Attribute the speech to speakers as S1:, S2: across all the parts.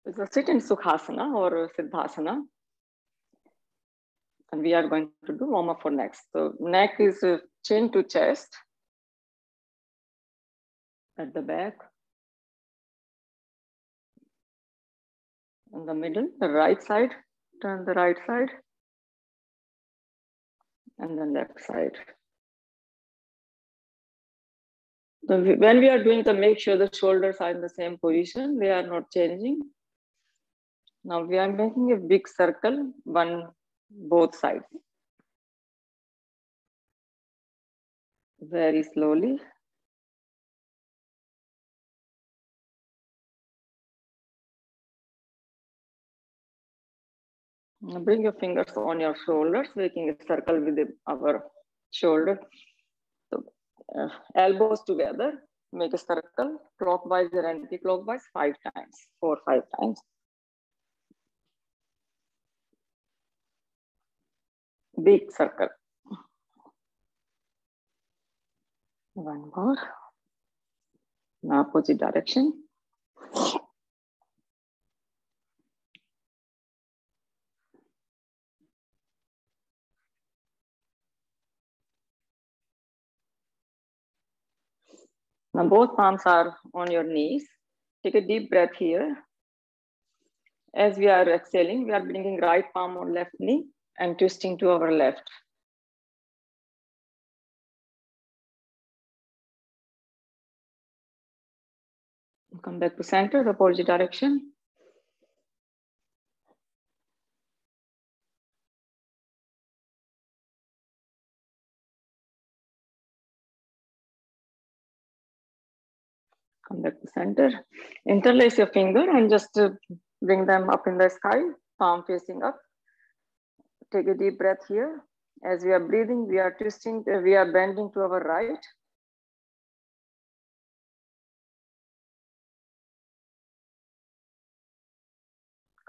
S1: It's a sit in Sukhasana or Siddhasana. And we are going to do warm up for next. So neck is chin to chest at the back. In the middle, the right side, turn the right side. And then left side. So when we are doing the, make sure the shoulders are in the same position, they are not changing. Now we are making a big circle, both sides. Very slowly. Now bring your fingers on your shoulders, making a circle with our shoulder. So, elbows together, make a circle, clockwise and anti-clockwise 5 times, 4 or 5 times. Big circle. One more. Now opposite direction. Now both palms are on your knees. Take a deep breath here. As we are exhaling, we are bringing right palm on left knee and twisting to our left. Come back to center, the opposite direction. Come back to center. Interlace your finger and just bring them up in the sky, palm facing up. Take a deep breath here. As we are breathing, we are twisting, we are bending to our right.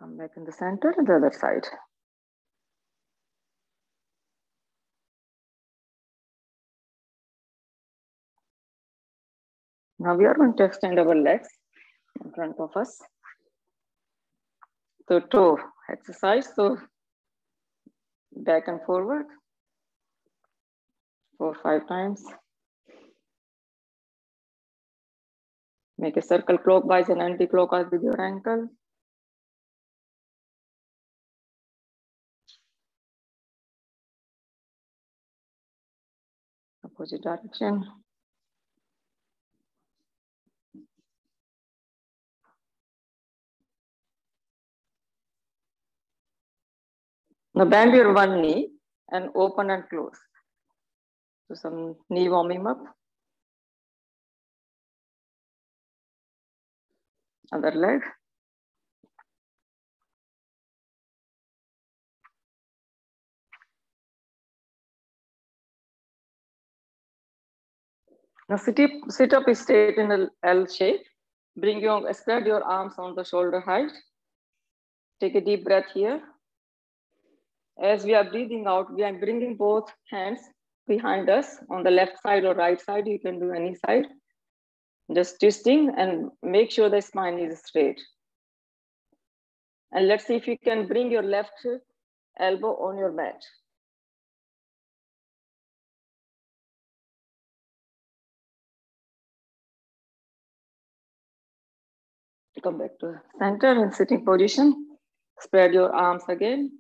S1: Come back in the center and the other side. Now we are going to extend our legs in front of us. So toe exercise, so back and forward 4 or 5 times. Make a circle clockwise and anti-clockwise with your ankle. Opposite direction. Now bend your one knee and open and close. So some knee warming up. Other leg. Now sit up straight in an L shape. Spread your arms on the shoulder height. Take a deep breath here. As we are breathing out, we are bringing both hands behind us on the left side or right side. You can do any side. Just twisting and make sure the spine is straight. And let's see if you can bring your left elbow on your mat. Come back to center in sitting position. Spread your arms again.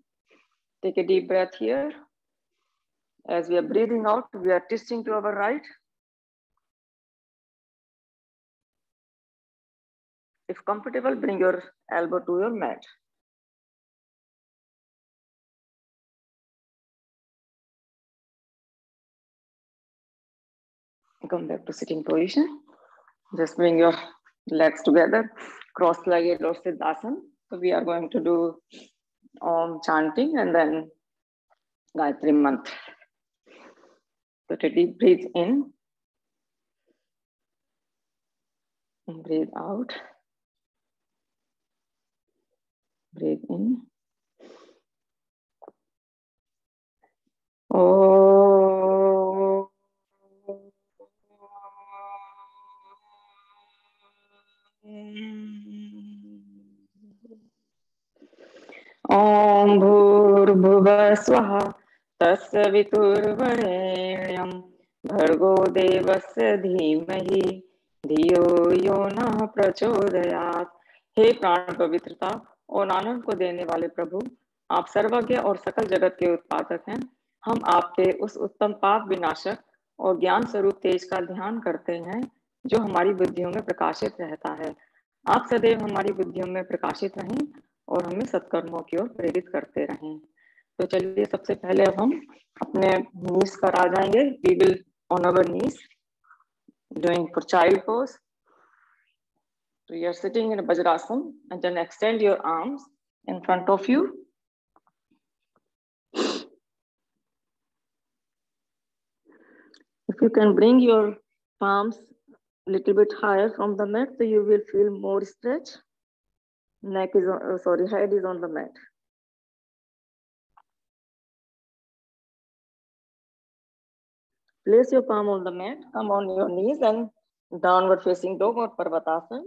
S1: Take a deep breath here. As we are breathing out, we are twisting to our right. If comfortable, bring your elbow to your mat. Come back to sitting position. Just bring your legs together, cross-legged or Siddhasana. So we are going to do Om chanting and then Gayatri mantra. So take a deep breathe in and breathe out. Breathe in. Oh. Om Bhurbhuva Swaha Tasya Viturvarenyam Bhargo Devasya Dhimahi Dhiyo Yona Prachodayat। हे प्राण पवित्रता और आनंद को देने वाले प्रभु, आप सर्वज्ञ और सकल जगत के उत्पादक हैं। हम आपके उस उत्तम पाप विनाशक और ज्ञान स्वरूप तेज का ध्यान करते हैं जो हमारी बुद्धियों में प्रकाशित रहता है। आप सदैव हमारी बुद्धियों में प्रकाशित रहें और हमें सत्कर्मों की ओर प्रेरित करते रहें। तो चलिए सबसे पहले अब हम अपने नीज पर आ जाएंगे। We will on our knees doing for child pose. So you are sitting in a Vajrasana and then extend your arms in front of you. If you can bring your palms a little bit higher from the mat, so you will feel more stretch. Neck is on, head is on the mat. Place your palm on the mat, come on your knees and downward facing dog or Parvatasana.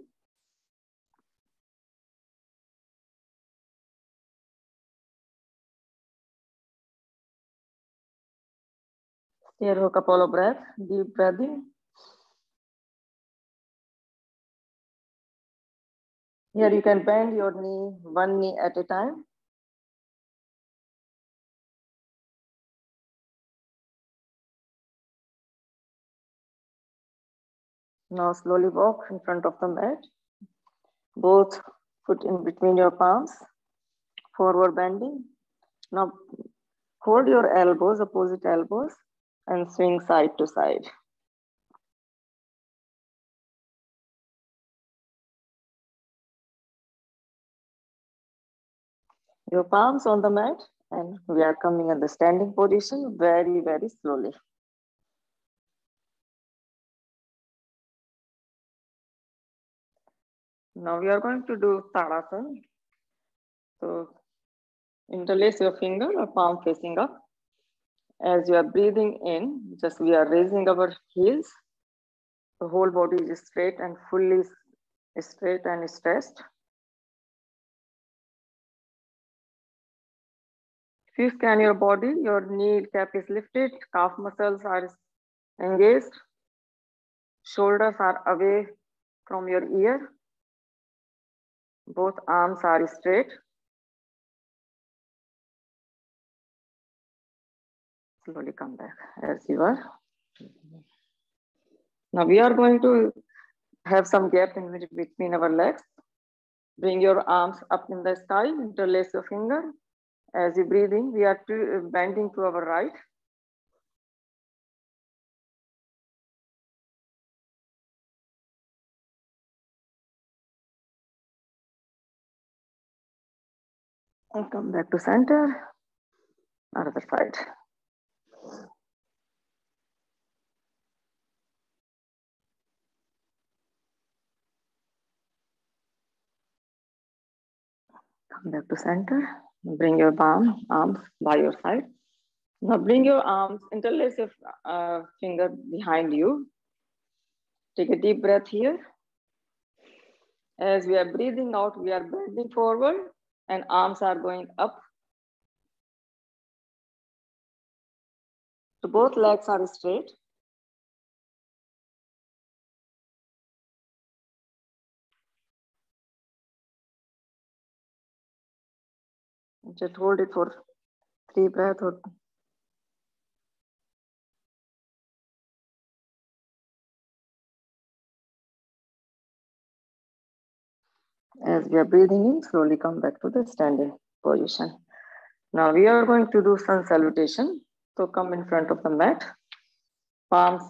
S1: Here a couple of breaths, deep breathing. Here you can bend your knee, one knee at a time. Now slowly walk in front of the mat. Both foot in between your palms, forward bending. Now hold your elbows, opposite elbows, and swing side to side. Your palms on the mat, and we are coming in the standing position very, very slowly. Now we are going to do Tadasana. So interlace your finger or palm facing up. As you are breathing in, just we are raising our heels. The whole body is straight and fully straight and stretched. If you scan your body, your knee cap is lifted, calf muscles are engaged, shoulders are away from your ear, both arms are straight. Slowly come back as you are. Now we are going to have some gap in between our legs. Bring your arms up in the sky, interlace your finger. As you breathe in, we are bending to our right. And come back to center, other side. Come back to center. Bring your arms by your side. Now bring your arms, interlace your finger behind you. Take a deep breath here. As we are breathing out, we are bending forward and arms are going up. So both legs are straight. Just hold it for 3 breaths. As we are breathing in, slowly come back to the standing position. Now we are going to do sun salutation. So come in front of the mat, palms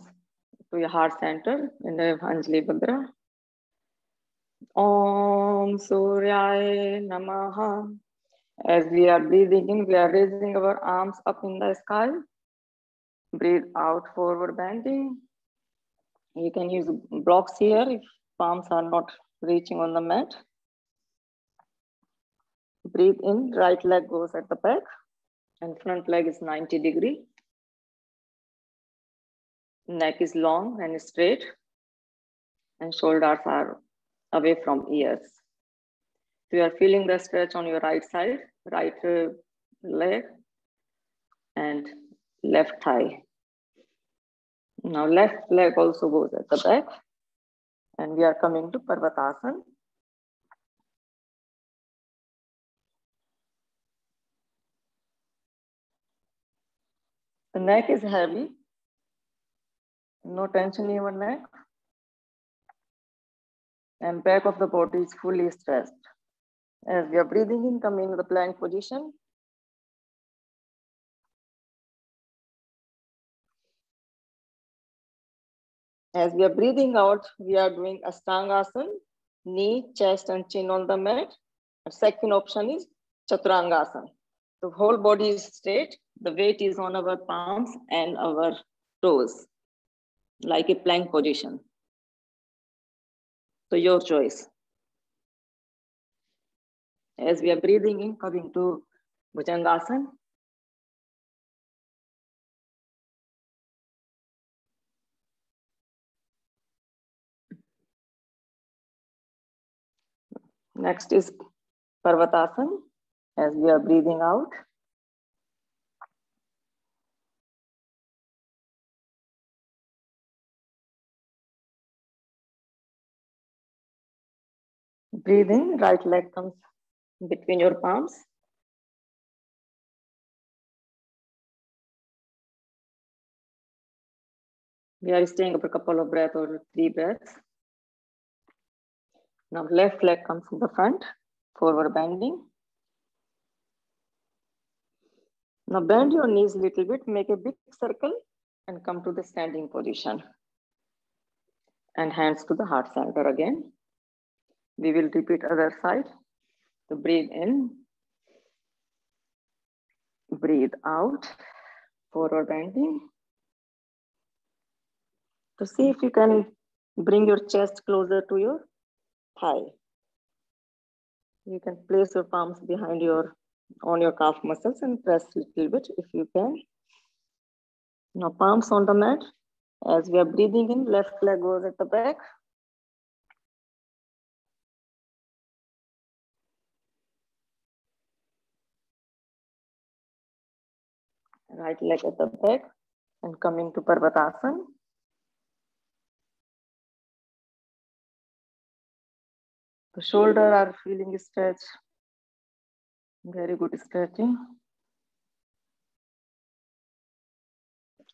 S1: to your heart center in the Anjali Mudra. Om Suryaya Namaha. As we are breathing in, we are raising our arms up in the sky. Breathe out, forward bending. You can use blocks here if palms are not reaching on the mat. Breathe in, right leg goes at the back and front leg is 90 degrees. Neck is long and straight and shoulders are away from ears. So you are feeling the stretch on your right side, right leg, and left thigh. Now left leg also goes at the back, and we are coming to Parvatasana. The neck is heavy, no tension in your neck, and back of the body is fully stretched. As we are breathing in, coming to the plank position. As we are breathing out, we are doing Astangasana, knee, chest, and chin on the mat. The second option is Chaturangasana. The whole body is straight. The weight is on our palms and our toes, like a plank position. So your choice. As we are breathing in, coming to Bhujangasana. Next is Parvatasana. As we are breathing out. Breathe in, right leg comes between your palms. We are staying for a couple of breaths or 3 breaths. Now left leg comes in the front, forward bending. Now bend your knees a little bit, make a big circle and come to the standing position. And hands to the heart center again. We will repeat other side. So breathe in, breathe out, forward bending. To see if you can bring your chest closer to your thigh. You can place your palms behind on your calf muscles and press a little bit if you can. Now palms on the mat. As we are breathing in, left leg goes at the back. Right leg at the back and coming to Parvatasana. The shoulder are feeling stretch. Very good stretching.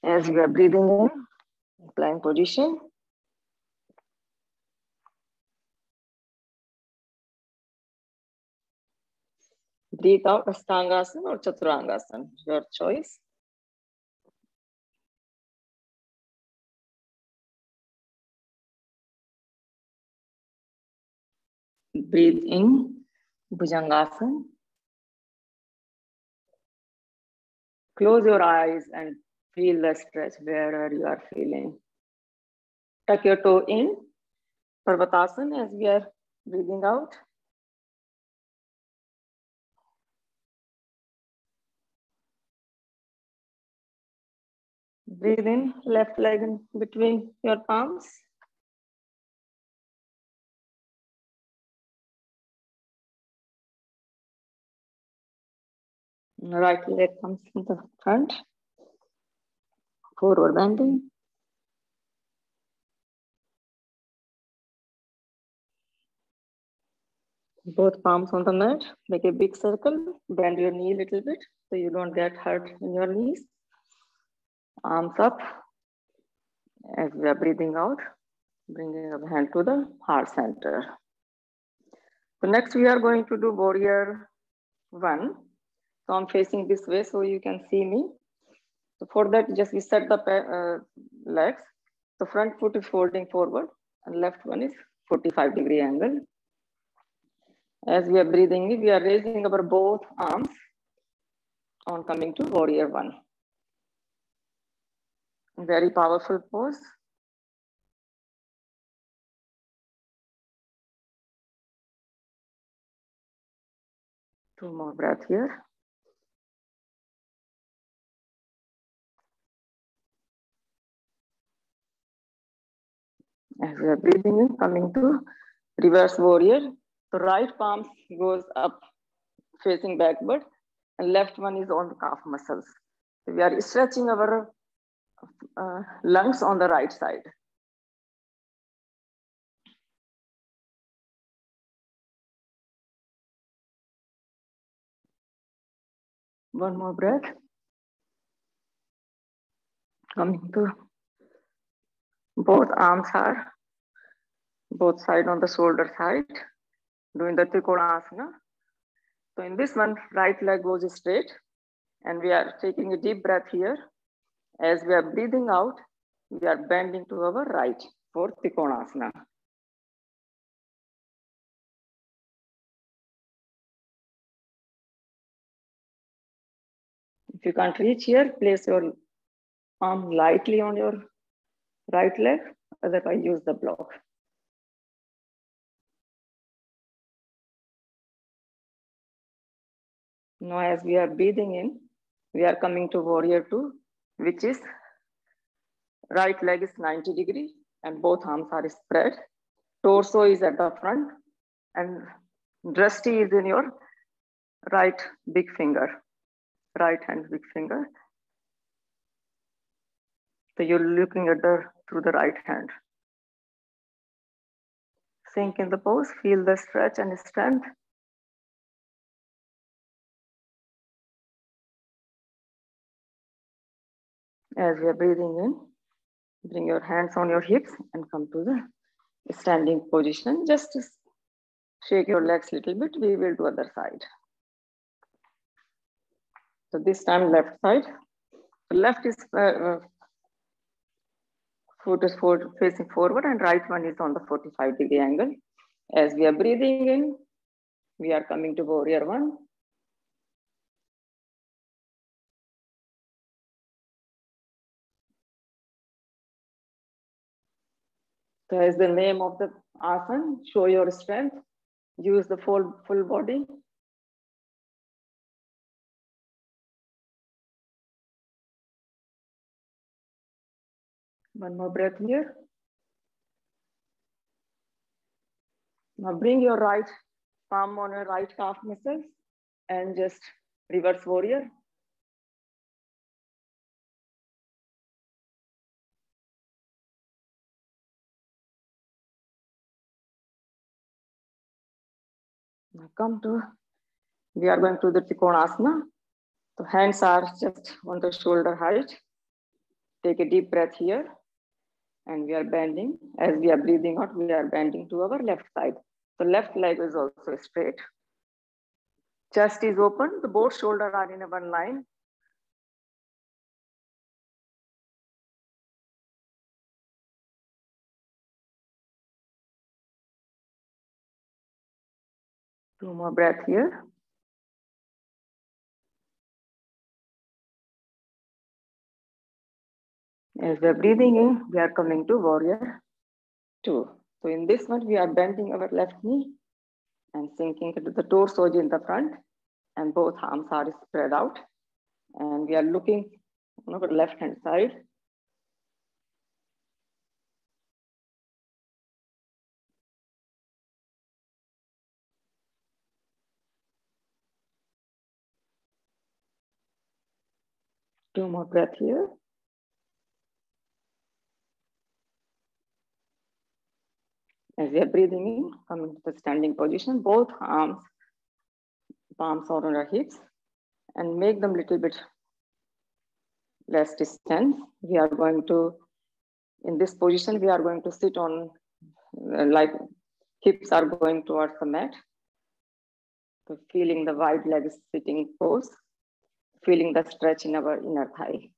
S1: As we are breathing in, plank position. Breathe out, Astangasana or Chaturangasana, your choice. Breathe in, Bhujangasana. Close your eyes and feel the stretch wherever you are feeling. Tuck your toe in, Parvatasana, as we are breathing out. Breathe in, left leg in between your palms. Right leg comes in the front. Forward bending. Both palms on the mat. Make a big circle. Bend your knee a little bit so you don't get hurt in your knees. Arms up. As we are breathing out, bringing our hand to the heart center. So next we are going to do warrior 1. So I'm facing this way so you can see me. So for that, just we set the legs. The front foot is folding forward and left one is 45-degree angle. As we are breathing in, we are raising our both arms on coming to warrior 1. Very powerful pose. Two more breaths here. As we are breathing in, coming to reverse warrior. The right palm goes up, facing backward, and left one is on the calf muscles. So we are stretching our lungs on the right side. One more breath. Coming to both arms are both side on the shoulder side, doing the Trikonasana. So in this one, right leg goes straight, and we are taking a deep breath here. As we are breathing out, we are bending to our right for Trikonasana. If you can't reach here, place your arm lightly on your right leg, otherwise use the block. Now as we are breathing in, we are coming to warrior two, which is right leg is 90 degrees and both arms are spread. Torso is at the front and drishti is in your right big finger, right hand big finger. So you're looking at through the right hand. Sink in the pose, feel the stretch and strength. As we are breathing in, bring your hands on your hips and come to the standing position. Just shake your legs a little bit. We will do other side. So this time left side. The left is foot is facing forward and right one is on the 45-degree angle. As we are breathing in, we are coming to warrior one. So as the name of the asana, show your strength, use the full body. One more breath here. Now bring your right palm on your right calf muscles and just reverse warrior. Now we are going to the Trikonasana. So hands are just on the shoulder height. Take a deep breath here. And we are bending. As we are breathing out, we are bending to our left side. The left leg is also straight. Chest is open. The both shoulders are in a one line. Two more breaths here. As we are breathing in, we are coming to warrior two. So in this one, we are bending our left knee and sinking into the torso in the front, and both arms are spread out. And we are looking on our left hand side. Two more breaths here. As we are breathing in, coming to the standing position, both arms, palms are on our hips, and make them a little bit less distance. We are going to, in this position, we are going to sit on, like hips are going towards the mat. So feeling the wide leg sitting pose, feeling the stretch in our inner thigh.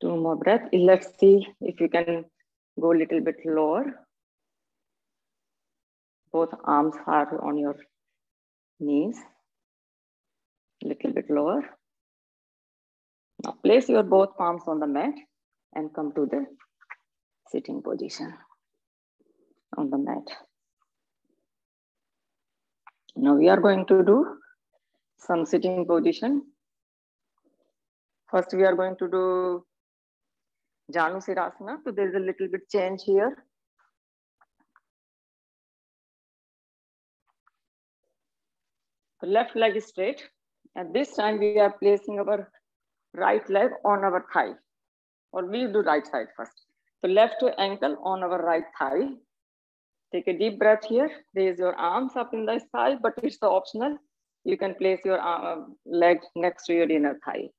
S1: Two more breaths. Let's see if you can go a little bit lower. Both arms are on your knees, a little bit lower. Now place your both palms on the mat and come to the sitting position on the mat. Now we are going to do some sitting position. First, we are going to do Janu Sirasana. So there's a little bit change here. The left leg is straight. And this time we are placing our right leg on our thigh. Or we'll do right side first. So left ankle on our right thigh. Take a deep breath here. Raise your arms up in the sky, but it's optional. You can place your leg next to your inner thigh.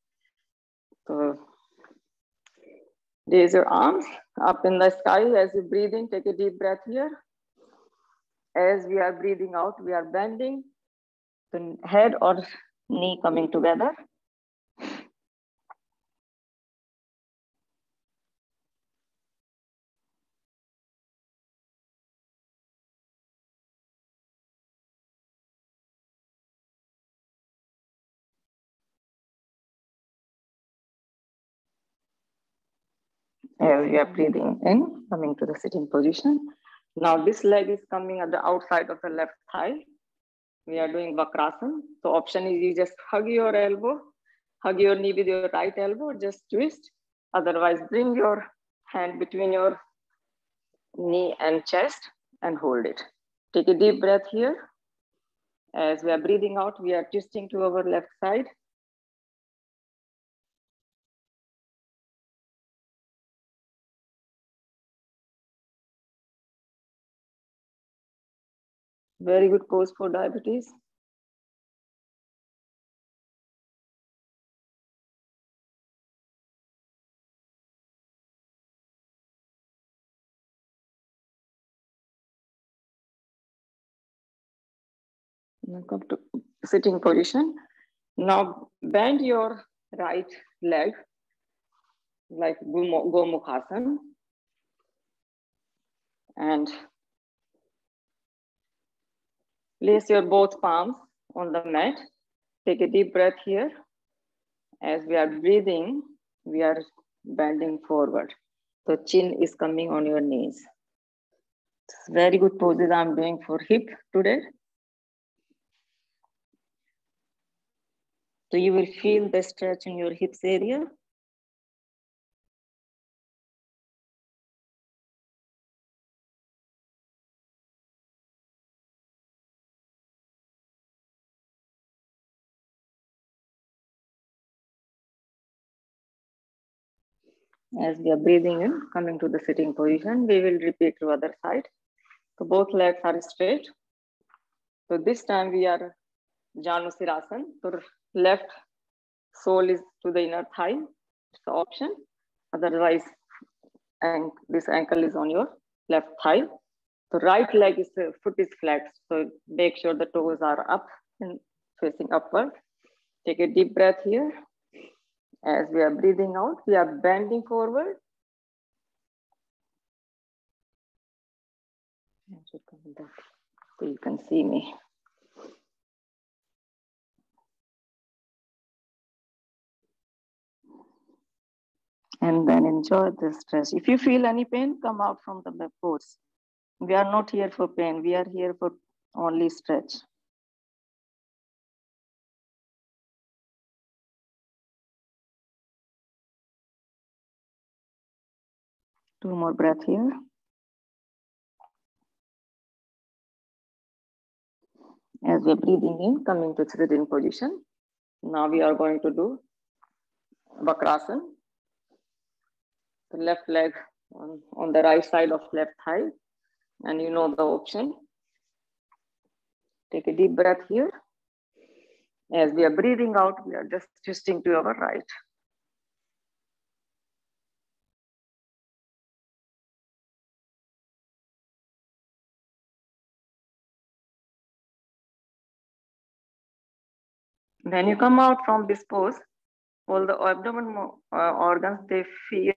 S1: So raise your arms up in the sky as you breathe in. Take a deep breath here. As we are breathing out, we are bending the head or knee coming together. As we are breathing in, coming to the sitting position. Now this leg is coming at the outside of the left thigh. We are doing Vakrasana. So option is you just hug your elbow, hug your knee with your right elbow, just twist. Otherwise, bring your hand between your knee and chest and hold it. Take a deep breath here. As we are breathing out, we are twisting to our left side. Very good pose for diabetes. Now come to sitting position. Now bend your right leg like Gomukhasana and place your both palms on the mat. Take a deep breath here. As we are breathing, we are bending forward. So chin is coming on your knees. Very good poses I'm doing for hip today. So you will feel the stretch in your hips area. As we are breathing in, coming to the sitting position, we will repeat to other side. So both legs are straight. So this time we are Janusirasana. So left sole is to the inner thigh. It's the option. Otherwise, and this ankle is on your left thigh. The right leg is the foot is flat. So make sure the toes are up and facing upward. Take a deep breath here. As we are breathing out, we are bending forward. So you can see me. And then enjoy the stretch. If you feel any pain, come out from the pose. We are not here for pain. We are here for only stretch. Two more breaths here. As we're breathing in, coming to sitting position. Now we are going to do Vakrasana. The left leg on the right side of left thigh. And you know the option. Take a deep breath here. As we are breathing out, we are just twisting to our right. When you come out from this pose, all the abdomen organs, they feel,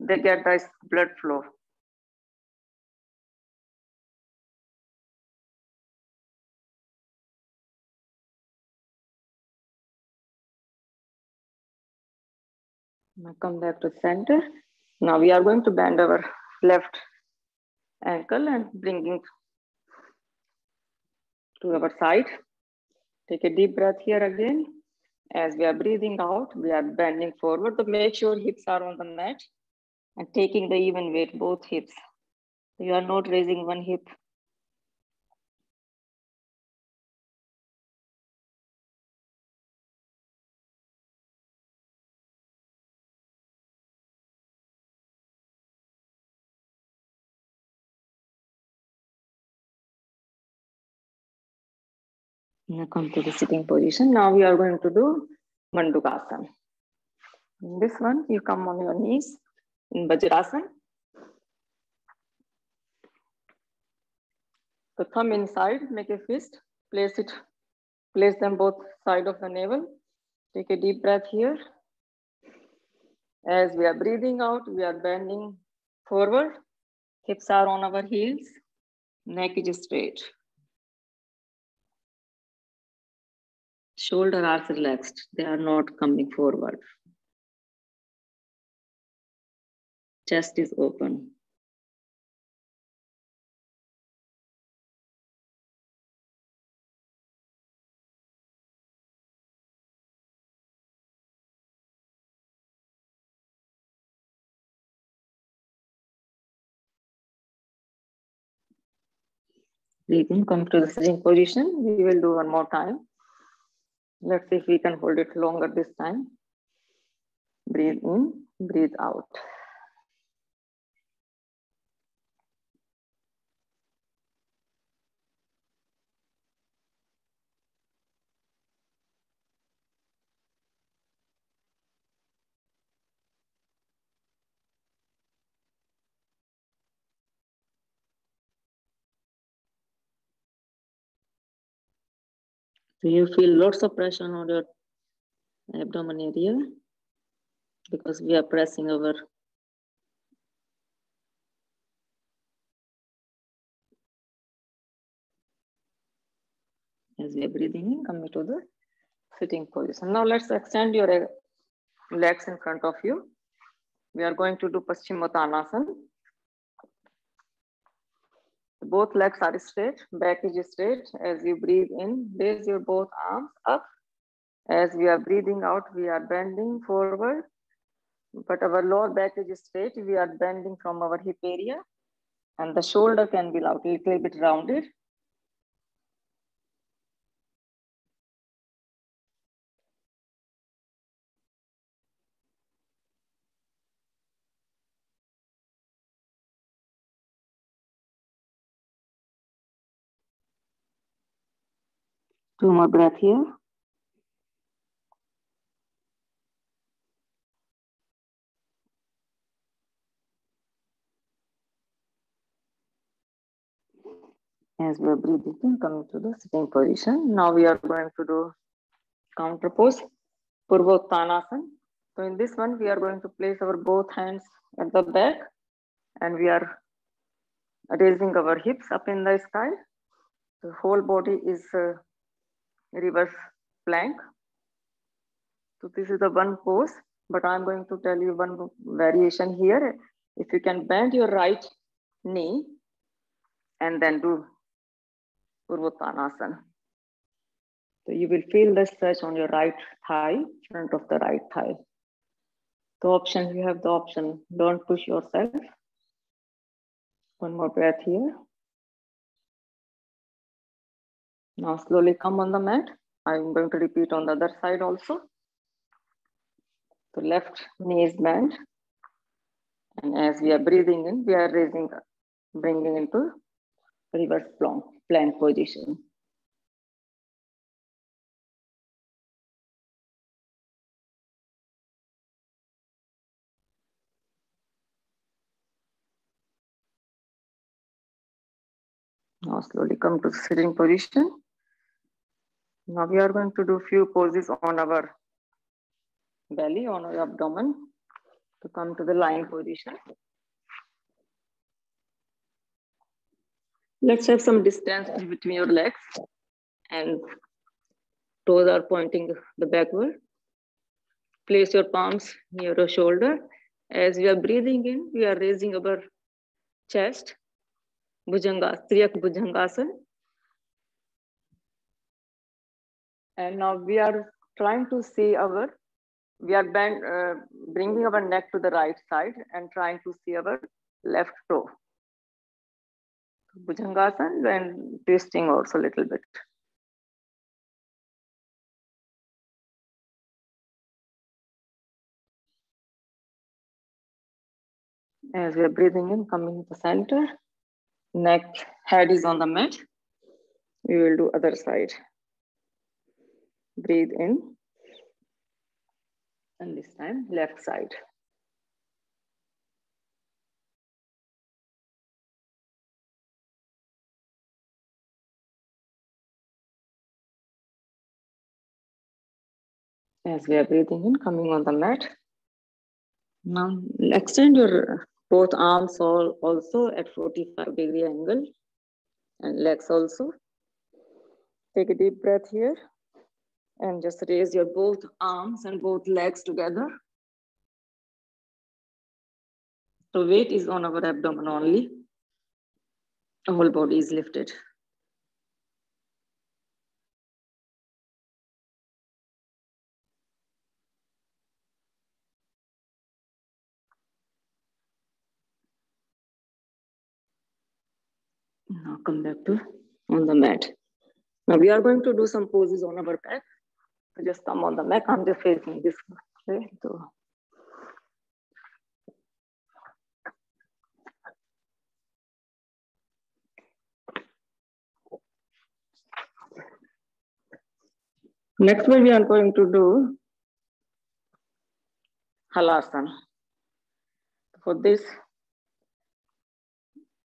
S1: they get this blood flow. Now come back to center. Now we are going to bend our left ankle and bringing to our side. Take a deep breath here again. As we are breathing out, we are bending forward to make sure hips are on the mat and taking the even weight, both hips. You are not raising one hip. Now come to the sitting position. Now we are going to do Mandukasana. In this one, you come on your knees in Vajrasana. The thumb inside, make a fist, place them both side of the navel. Take a deep breath here. As we are breathing out, we are bending forward. Hips are on our heels. Neck is straight. Shoulders are relaxed. They are not coming forward. Chest is open. Breathe in, come to the sitting position. We will do one more time. Let's see if we can hold it longer this time. Breathe in, breathe out. Do you feel lots of pressure on your abdomen area? Because we are pressing our as we are breathing in, coming to the sitting position. Now let's extend your legs in front of you. We are going to do Paschimottanasana. Both legs are straight, back is straight. As you breathe in, raise your both arms up. As we are breathing out, we are bending forward, but our lower back is straight. We are bending from our hip area, and the shoulder can be a little bit rounded. Two more breath here. As we are breathing in, coming to the sitting position. Now we are going to do counter pose, Purvottanasana. So in this one, we are going to place our both hands at the back, and we are raising our hips up in the sky. The whole body is reverse plank. So this is the one pose, but I'm going to tell you one variation here. If you can bend your right knee and then do Purvottanasana. So you will feel the stretch on your right thigh, front of the right thigh. The option, you have the option, don't push yourself. One more breath here. Now slowly come on the mat. I'm going to repeat on the other side also. The left knee is bent. And as we are breathing in, we are raising, bringing into reverse plank position. Now slowly come to sitting position. Now we are going to do few poses on our belly, on our abdomen, to come to the lying position. Let's have some distance between your legs and toes are pointing the backward. Place your palms near your shoulder. As we are breathing in, we are raising our chest, Triyak Bhujangasana. And now we are trying to see we are bringing our neck to the right side and trying to see our left toe. Bhujangasana and twisting also a little bit. As we are breathing in, coming to the center, head is on the mat. We will do other side. Breathe in. And this time, left side. As we are breathing in, coming on the mat. Now extend your both arms also at 45-degree angle and legs also. Take a deep breath here and just raise your both arms and both legs together. The weight is on our abdomen only. The whole body is lifted. Now come back to on the mat. Now we are going to do some poses on our back. So just come on the mat. I'm just facing this way. So next one we are going to do halasana. For this,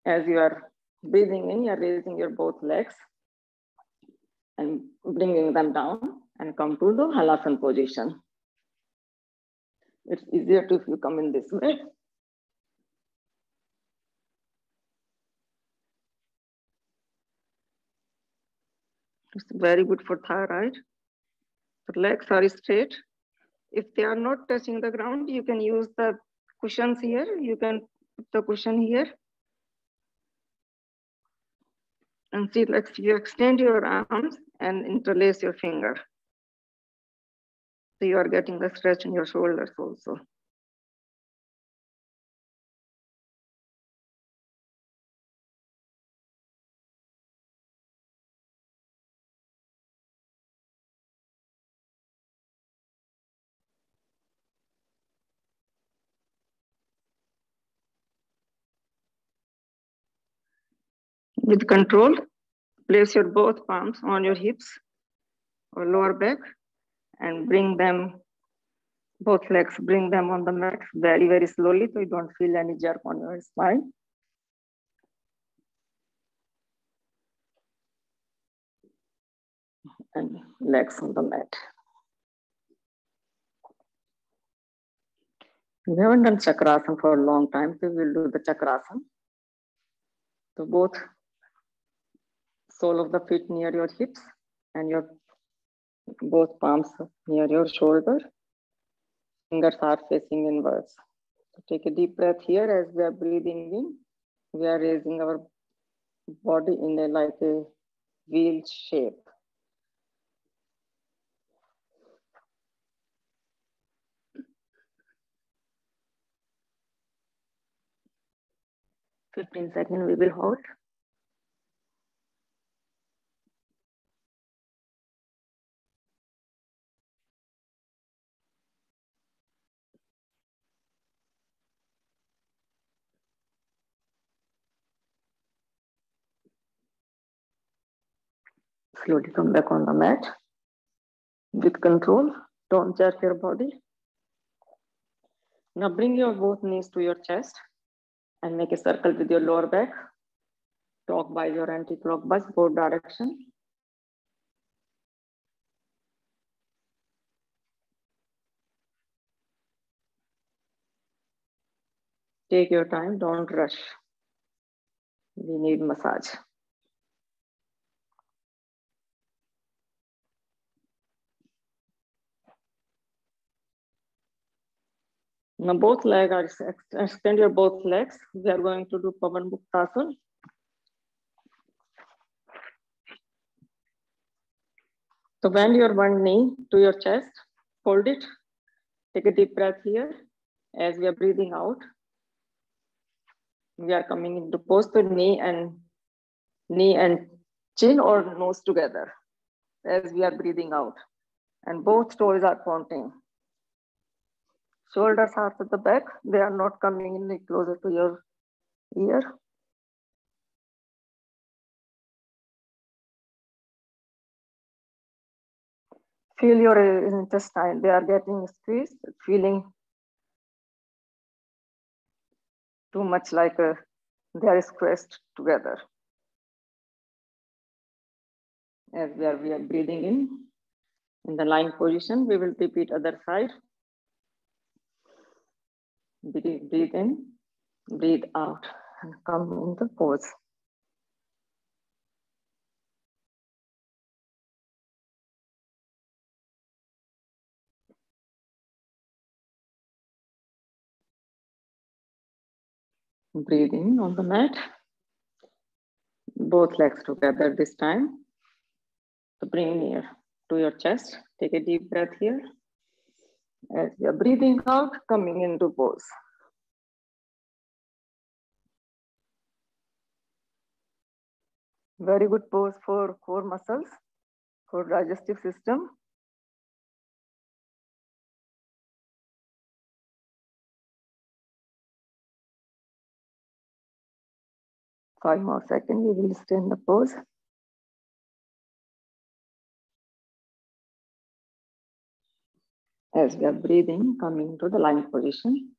S1: as you are breathing in, you are raising your both legs and bringing them down and come to the halasana position. It's easier if you come in this way. It's very good for thyroid. The legs are straight. If they are not touching the ground, you can use the cushions here. You can put the cushion here. And see, like you extend your arms and interlace your finger. So you are getting the stretch in your shoulders also. With control, place your both palms on your hips or lower back and bring them, both legs, bring them on the mat very, very slowly so you don't feel any jerk on your spine. And legs on the mat. We haven't done chakrasana for a long time, so we'll do the chakrasana. So both sole of the feet near your hips and your both palms near your shoulder. Fingers are facing inwards. So take a deep breath here as we are breathing in. We are raising our body in a like a wheel shape. "15 seconds we will hold. Slowly come back on the mat. With control, don't jerk your body. Now bring your both knees to your chest and make a circle with your lower back. Clockwise or anti-clockwise, both direction. Take your time, don't rush. We need massage. Now both legs are, extend your both legs. We are going to do Pavan Muktasana. So bend your one knee to your chest, hold it. Take a deep breath here. As we are breathing out, we are coming into posture, knee and chin or nose together as we are breathing out. And both toes are pointing. Shoulders are to the back. They are not coming in closer to your ear. Feel your intestine, they are getting squeezed, feeling too much like they are squeezed together. As we are breathing in the lying position, we will repeat other side. Breathe in, breathe out, and come in the pose. Breathe in on the mat. Both legs together this time. So bring near to your chest. Take a deep breath here. As you are breathing out, coming into pose. Very good pose for core muscles, for digestive system. Five more seconds, we will stay in the pose. As we are breathing, coming to the lying position.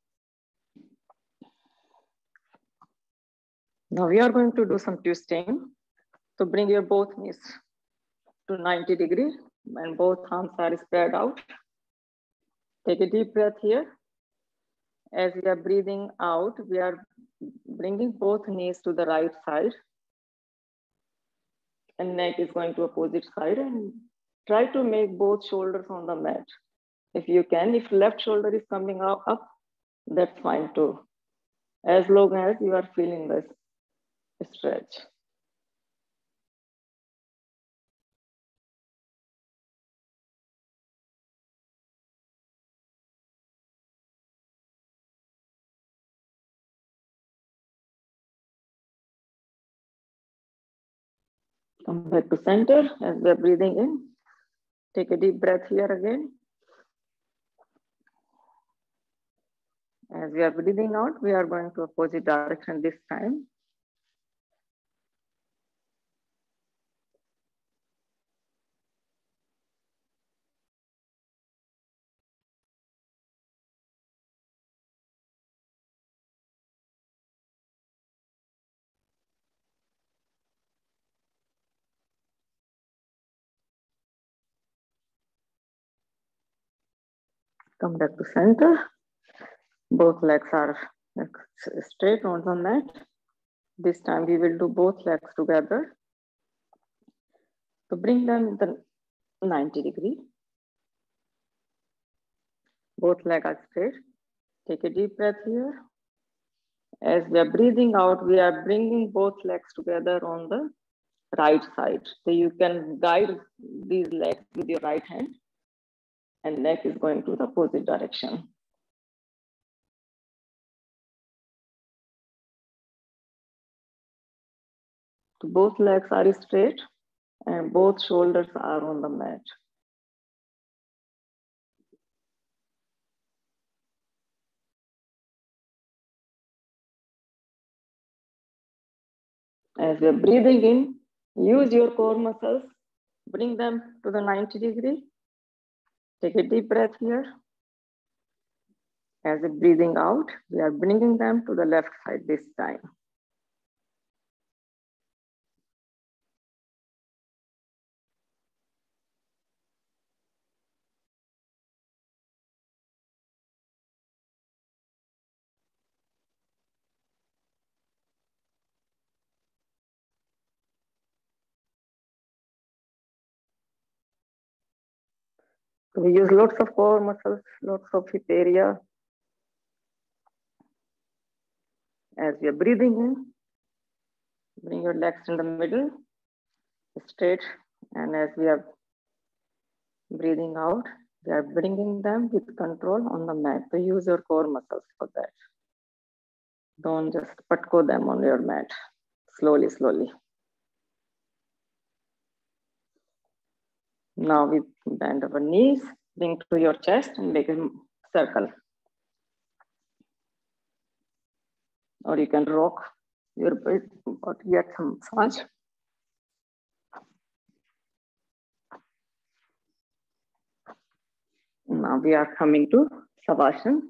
S1: Now we are going to do some twisting. So bring your both knees to 90 degrees and both arms are spread out. Take a deep breath here. As we are breathing out, we are bringing both knees to the right side. And neck is going to opposite side, and try to make both shoulders on the mat. If you can, if left shoulder is coming up, that's fine too. As long as you are feeling this stretch. Come back to center as we are breathing in. Take a deep breath here again. As we are breathing out, we are going to opposite direction this time. Come back to center. Both legs are straight on the mat. This time we will do both legs together. So bring them in the 90 degree. Both legs are straight. Take a deep breath here. As we are breathing out, we are bringing both legs together on the right side. So you can guide these legs with your right hand and neck is going to the opposite direction. So both legs are straight and both shoulders are on the mat. As you're breathing in, use your core muscles, bring them to the 90 degree. Take a deep breath here. As you're breathing out, we are bringing them to the left side this time. So we use lots of core muscles, lots of hip area. As we are breathing in, bring your legs in the middle, straight. And as we are breathing out, we are bringing them with control on the mat. So use your core muscles for that. Don't just patko them on your mat. Slowly, slowly. Now we bend our knees, bring to your chest and make a circle. Or you can rock your body, get some massage. Now we are coming to Savasana.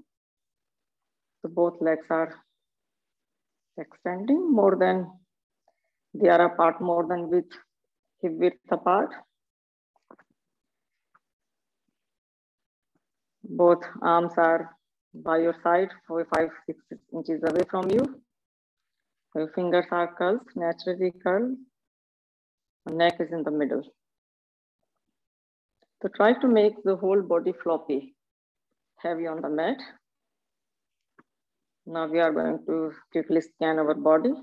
S1: So both legs are extending more than, they are apart more than hip width apart. Both arms are by your side, 5-6 inches away from you. Your fingers are curled, naturally curled. Neck is in the middle. So try to make the whole body floppy, heavy on the mat. Now we are going to quickly scan our body.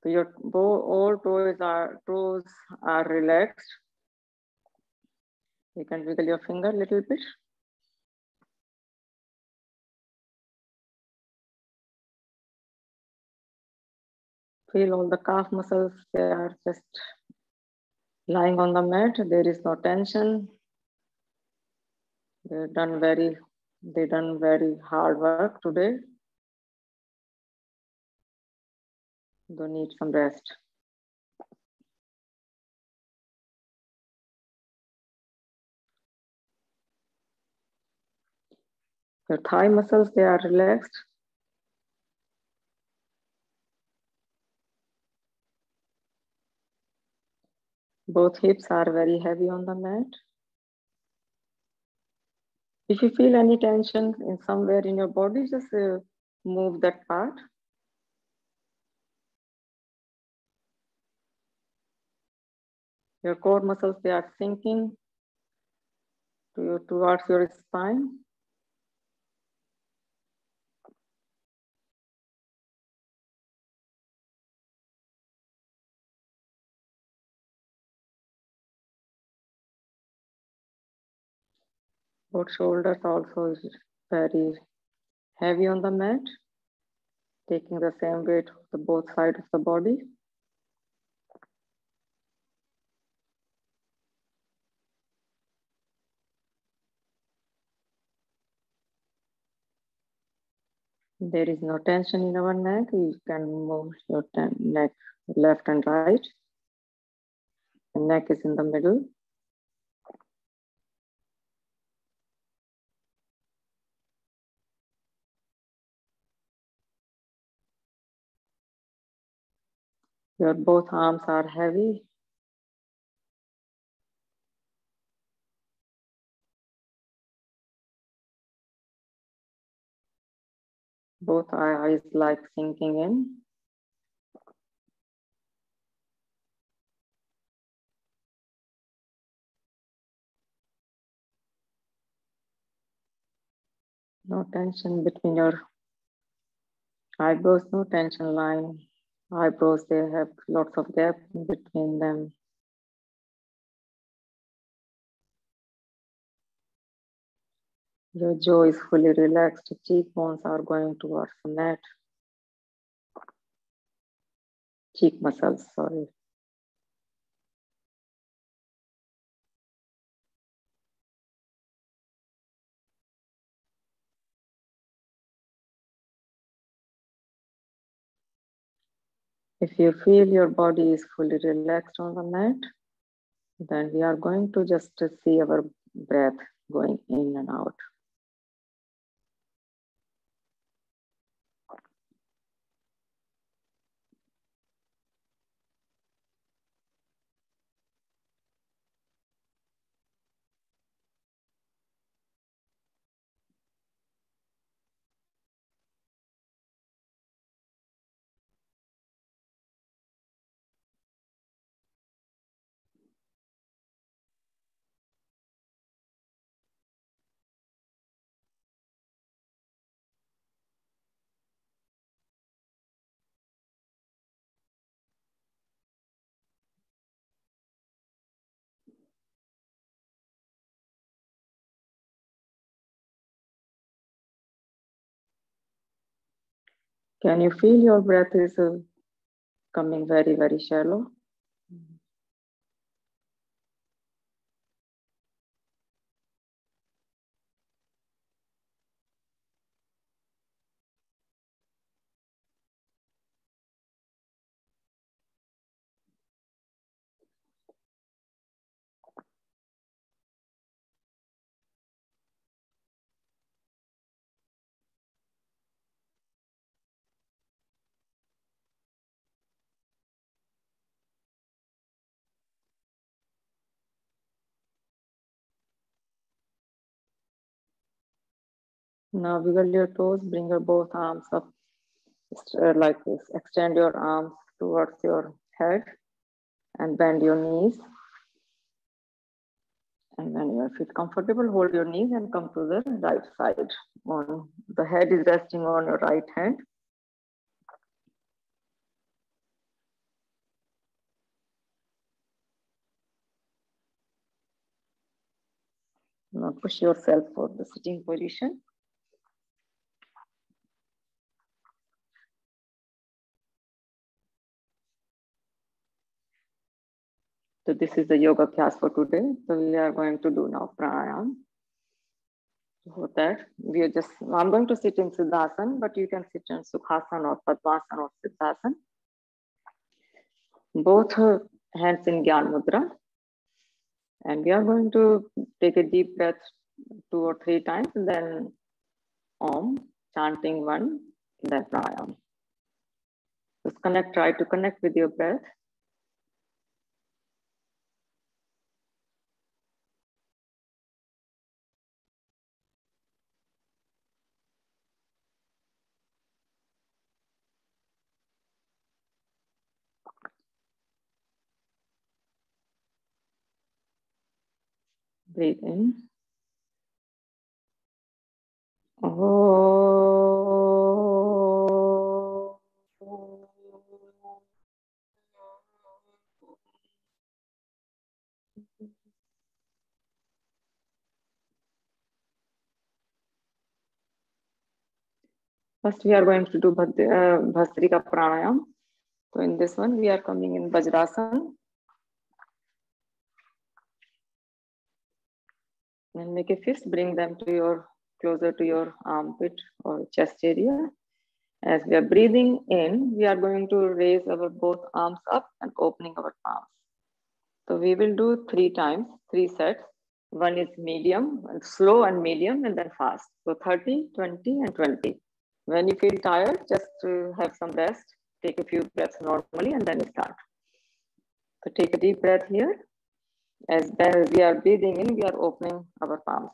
S1: So your all toes are relaxed. You can wiggle your finger a little bit. Feel all the calf muscles, they are just lying on the mat. There is no tension. They done very hard work today. They need some rest. Your thigh muscles, they are relaxed. Both hips are very heavy on the mat. If you feel any tension in somewhere in your body, just move that part. Your core muscles, they are sinking towards your spine. Both shoulders also is very heavy on the mat, taking the same weight of the both sides of the body. There is no tension in our neck. You can move your neck left and right. The neck is in the middle. Your both arms are heavy. Both eyes like sinking in. No tension between your eyebrows, no tension line. Eyebrows, they have lots of gap between them. Your jaw is fully relaxed. Cheekbones are going towards the mat. Cheek muscles, sorry. If you feel your body is fully relaxed on the mat, then we are going to just see our breath going in and out. Can you feel your breath is coming very, very shallow? Now wiggle your toes, bring your both arms up like this. Extend your arms towards your head and bend your knees. And when you feel comfortable, hold your knees and come to the right side. The head is resting on your right hand. Now push yourself for the sitting position. So this is the yoga class for today. So we are going to do now pranayam. For that, I'm going to sit in Siddhasana, but you can sit in Sukhasana or Padmasana or Siddhasana. Both hands in Gyan Mudra. And we are going to take a deep breath 2 or 3 times, and then Om, chanting 1, then pranayam. Just try to connect with your breath. Breathe in. First, we are going to do Bhastrika Pranayam. So in this one, we are coming in Vajrasana. And make a fist, bring them to closer to your armpit or chest area. As we are breathing in, we are going to raise our both arms up and opening our palms. So we will do 3 times, 3 sets. One is medium, slow and medium, and then fast. So 30, 20, and 20. When you feel tired, just have some rest. Take a few breaths normally, and then start. So take a deep breath here. As we are breathing in, we are opening our palms.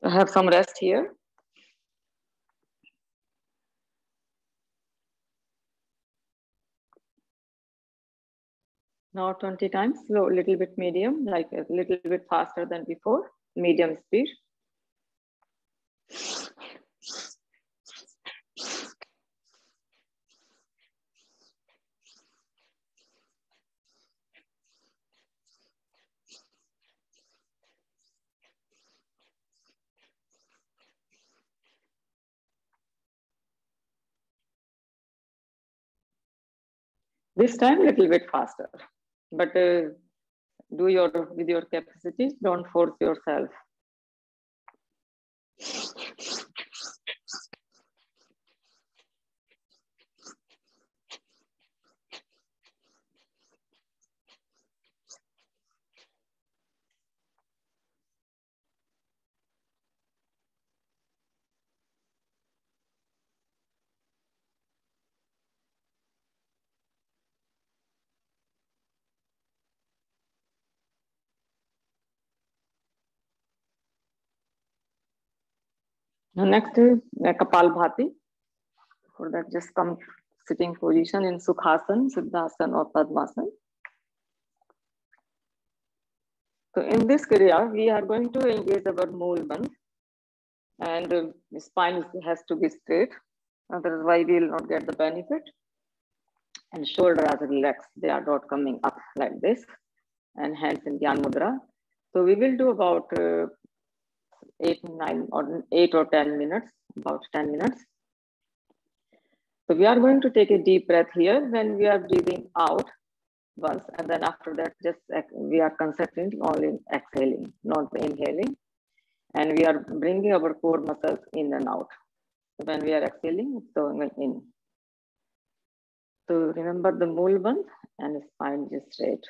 S1: Have some rest here. Now 20 times, slow, a little bit medium, like a little bit faster than before, medium speed. This time, a little bit faster, but do with your capacity. Don't force yourself. Next is Kapalbhati. For that, just come sitting position in Sukhasana, Siddhasana, or Padmasana. So in this Kriya, we are going to engage our Moolbandh, and the spine has to be straight. Otherwise, we will not get the benefit. And shoulder are relaxed; they are not coming up like this. and hands in Gyan Mudra. So we will do about 8 or 10 minutes, about 10 minutes. So we are going to take a deep breath here when we are breathing out once, and then after that, just we are concentrating only exhaling, not inhaling. And we are bringing our core muscles in and out. So when we are exhaling, it's going in. So remember the Mulbandh and spine is straight.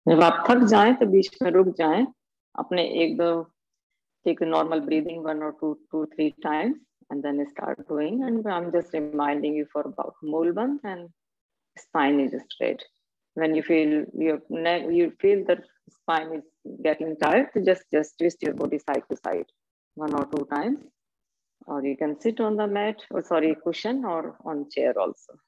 S1: जब आप थक जाएं तो बीच में रुक जाएं, अपने एक दो take a normal breathing 1 or 2, 3 times, and then start doing. And I'm just reminding you for about Mulbandh and spine is straight. When you feel your neck, you feel that spine is getting tired, just twist your body side to side 1 or 2 times, or you can sit on the mat, or sorry, cushion, or on chair also.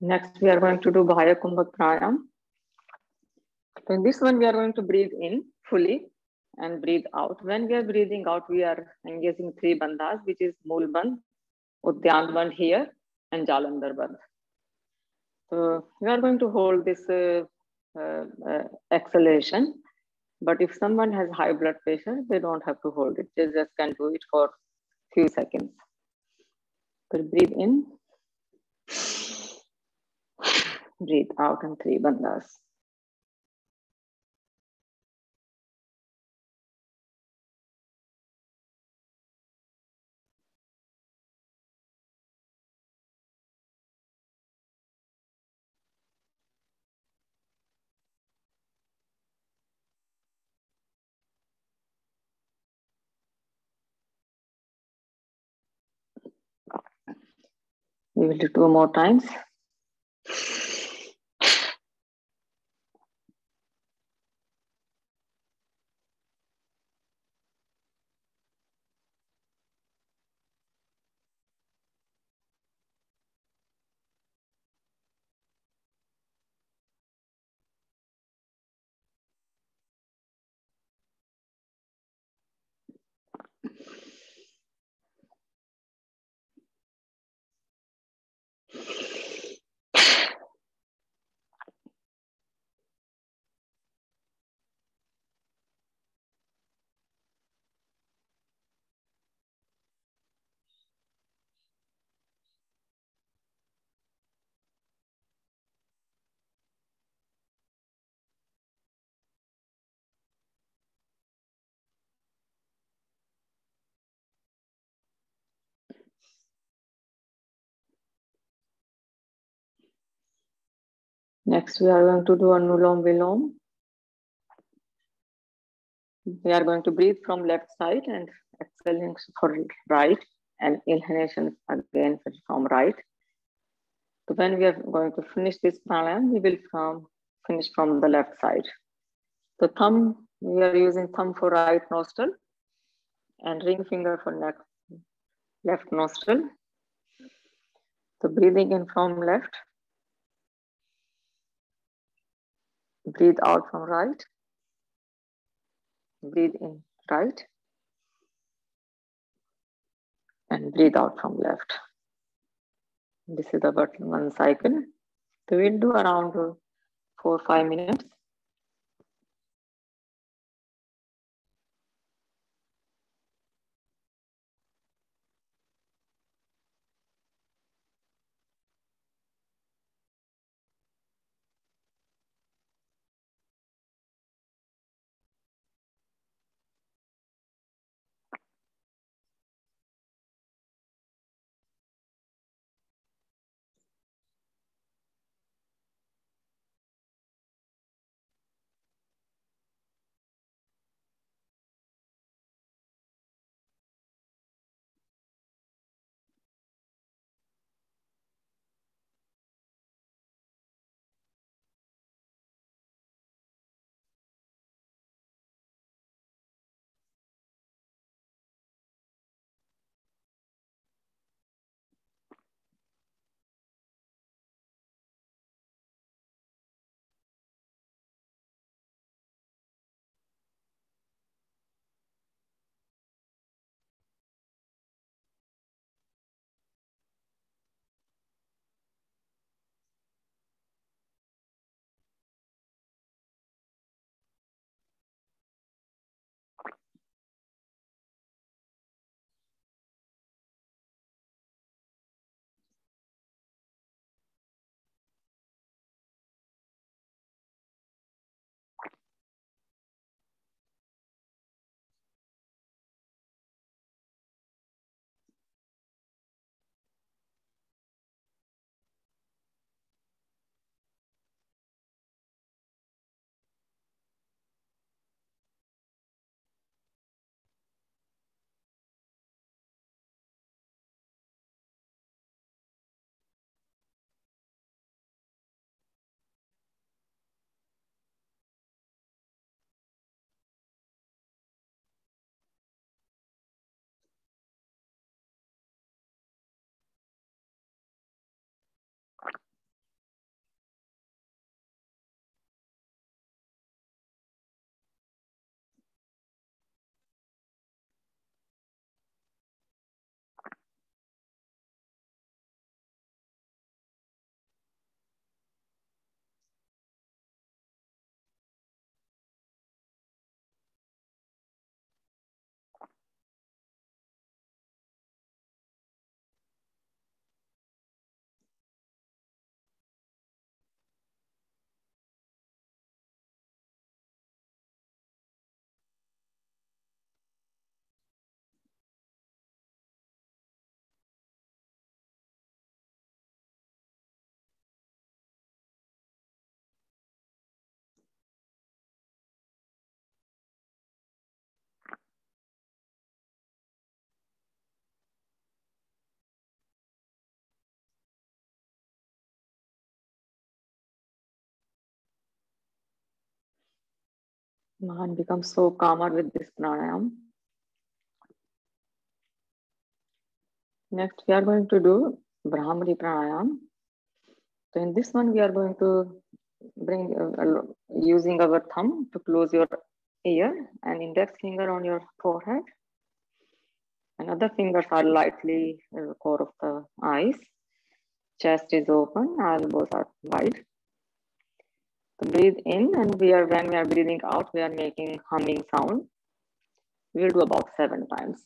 S1: Next, we are going to do Bhaya Kumbhak Pranayam. So in this one, we are going to breathe in fully and breathe out. When we are breathing out, we are engaging three bandhas, which is Mool Bandh, Udyan Bandh here, and Jalandhar Bandh. So we are going to hold this exhalation. But if someone has high blood pressure, they don't have to hold it. They just can do it for few seconds. So breathe in, breathe out, and three bandhas. We will do two more times. Next, we are going to do Anulom Vilom. We are going to breathe from left side and exhaling for right, and inhalation again from right. So when we are going to finish this pranayam, we will finish from the left side. So thumb, we are using thumb for right nostril and ring finger for left nostril. So breathing in from left, breathe out from right, breathe in right, and breathe out from left. This is the one cycle. So we'll do around 4 or 5 minutes. Mind becomes so calmer with this pranayam. Next, we are going to do Brahmari pranayam. So in this one, we are going to bring using our thumb to close your ear and index finger on your forehead. And other fingers are lightly at the core of the eyes. Chest is open, elbows are wide. So breathe in, and when we are breathing out, we are making humming sound. We'll do about 7 times.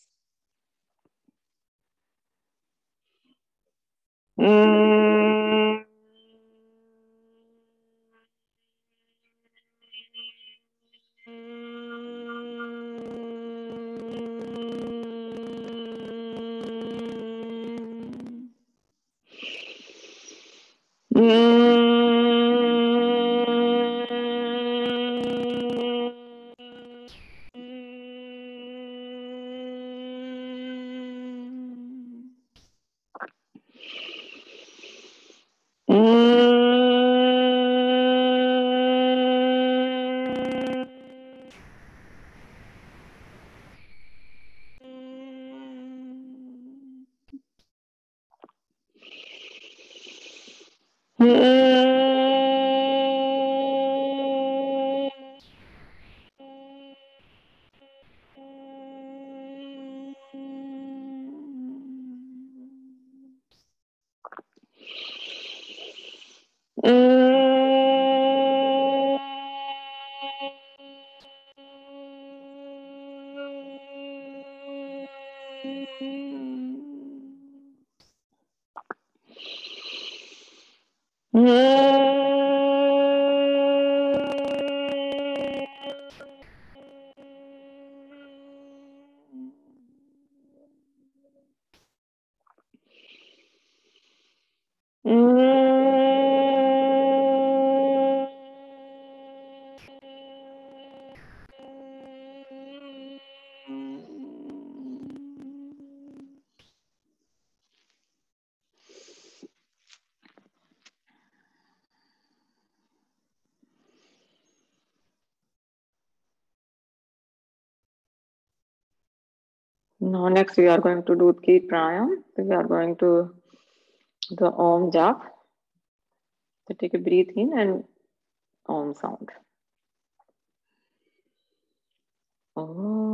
S1: Now next we are going to do Udgit Pranayam. We are going to the Om Jap. So take a breath in and Om sound. Om.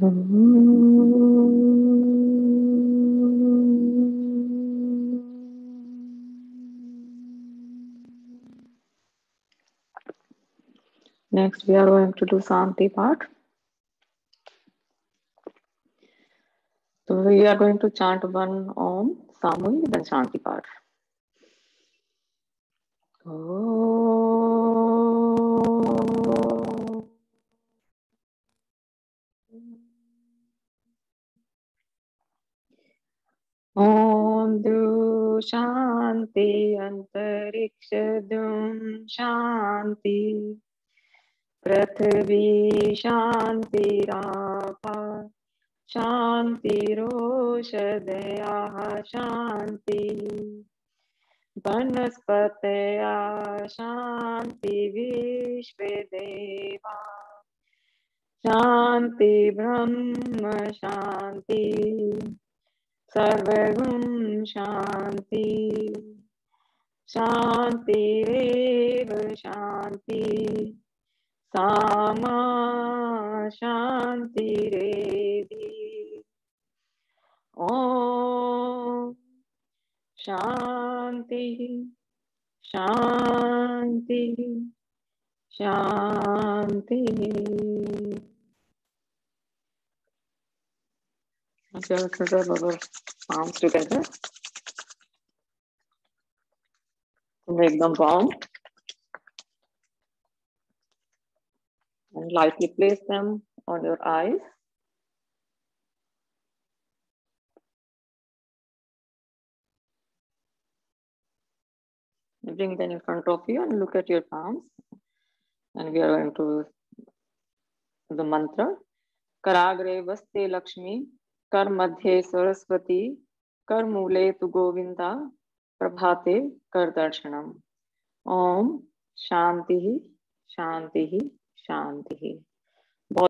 S1: Next, we are going to do Shanti part. So we are going to chant one Om Samui, then Shanti part. Om Du Shanti Antariksha Dum Shanti Prithvi Shanti Rapa Shanti Roshadaya Shanti Vanaspataya Shanti Vishvedeva Shanti Brahma Shanti Sarvagum Shanti Shanti Reva Shanti Sama Shanti Revi Om Shanti Shanti Shanti. Okay, let's put our arms together. Make them round and lightly place them on your eyes. Bring them in front of you and look at your palms. And we are going to the mantra. Karagre vaste Lakshmi, Kar madhye Saraswati, Kar mule tu Govinda, Prabhate Kar darshanam. Om Shanti Shanti Shanti.